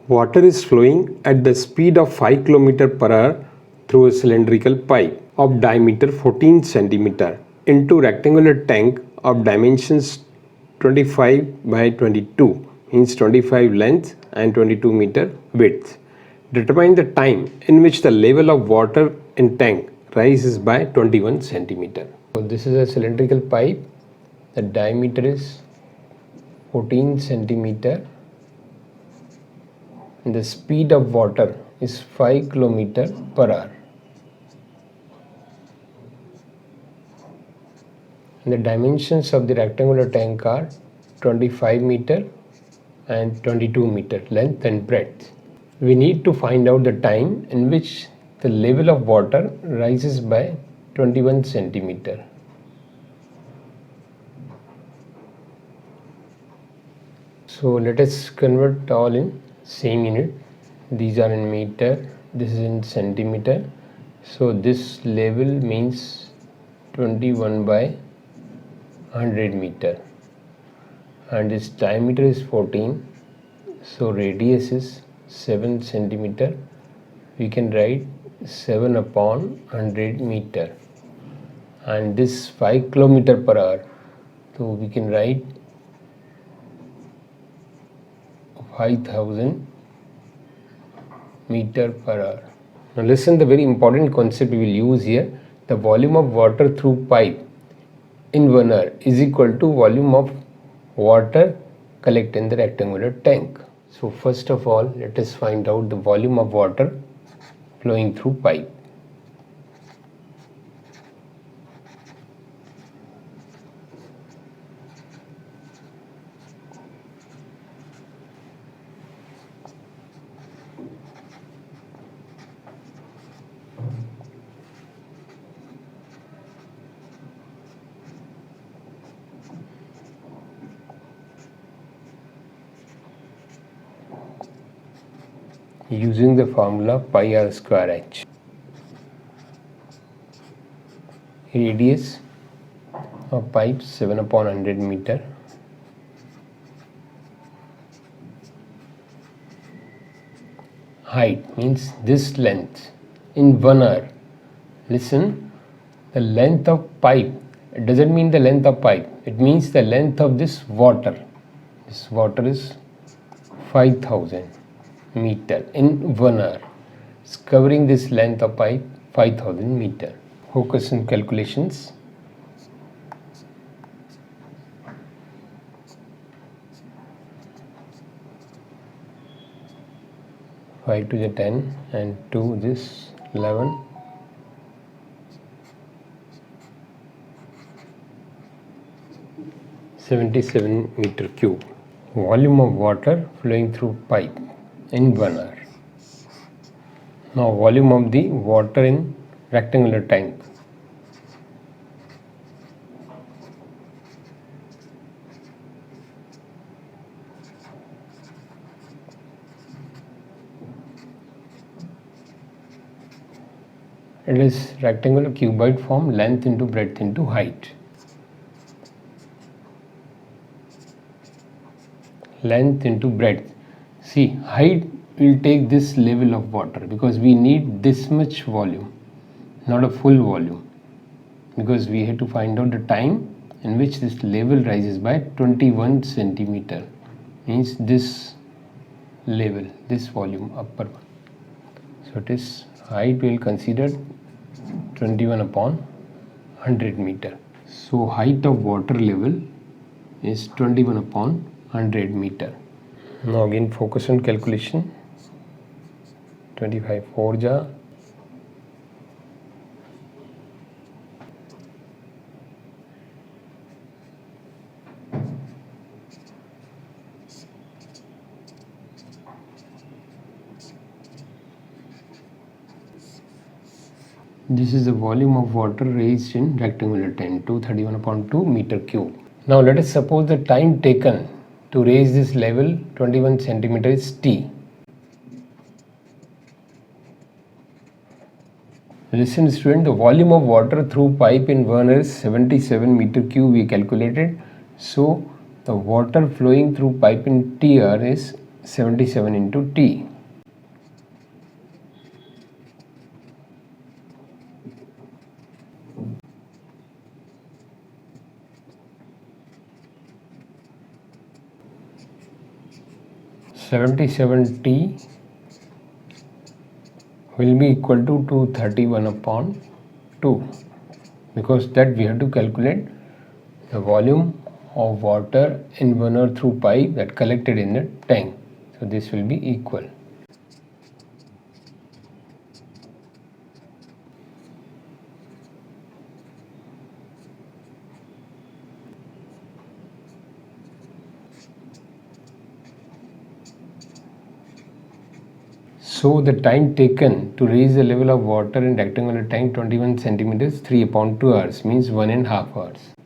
Water is flowing at the speed of 5 km per hour through a cylindrical pipe of diameter 14 cm into rectangular tank of dimensions 25 by 22, means 25 length and 22 meter width. Determine the time in which the level of water in tank rises by 21 cm. So this is a cylindrical pipe. The diameter is 14 cm. And the speed of water is 5 km per hour. And the dimensions of the rectangular tank are 25 meter and 22 meter length and breadth. We need to find out the time in which the level of water rises by 21 centimeter. So let us convert all in same unit. These are in meter, this is in centimeter. So this level means 21 by 100 meter, and its diameter is 14, so radius is 7 centimeter. We can write 7 upon 100 meter, and this 5 km per hour, so we can write 5000 meter per hour. Now listen, the very important concept we will use here. The volume of water through pipe in 1 hour is equal to volume of water collected in the rectangular tank. So first of all, let us find out the volume of water flowing through pipe. Using the formula pi r square h. Radius of pipe 7 upon 100 meter. Height means this length in 1 hour. Listen, the length of pipe, it doesn't mean the length of pipe, it means the length of this water. This water is 5000 meter in 1 hour. It's covering this length of pipe 5000 meter. Focus on calculations. Five to the 10 and 2 this 11. (77 meter cube). Volume of water flowing through pipe in 1 hour. Now volume of the water in rectangular tank. It is rectangular cuboid form, length into breadth into height. Length into breadth. See, height will take this level of water because we need this much volume, not a full volume, because we have to find out the time in which this level rises by 21 centimeter, means this level, this volume, upper one. So it is height will consider 21 upon 100 meter. So height of water level is 21 upon 100 meter. Now again focus on calculation. 25 4 ja. This is the volume of water raised in rectangular tank, 231 upon 2 meter cube. Now let us suppose the time taken to raise this level 21 centimeter is t. Listen student, the volume of water through pipe in 1 hour is 77 meter cube we calculated. So the water flowing through pipe in t hour is 77 into T. T will be equal to 231 upon 2, because that we have to calculate the volume of water in 1 or through pipe that collected in the tank. So this will be equal. So the time taken to raise the level of water in rectangular tank 21 centimeters 3 upon 2 hours means 1.5 hours.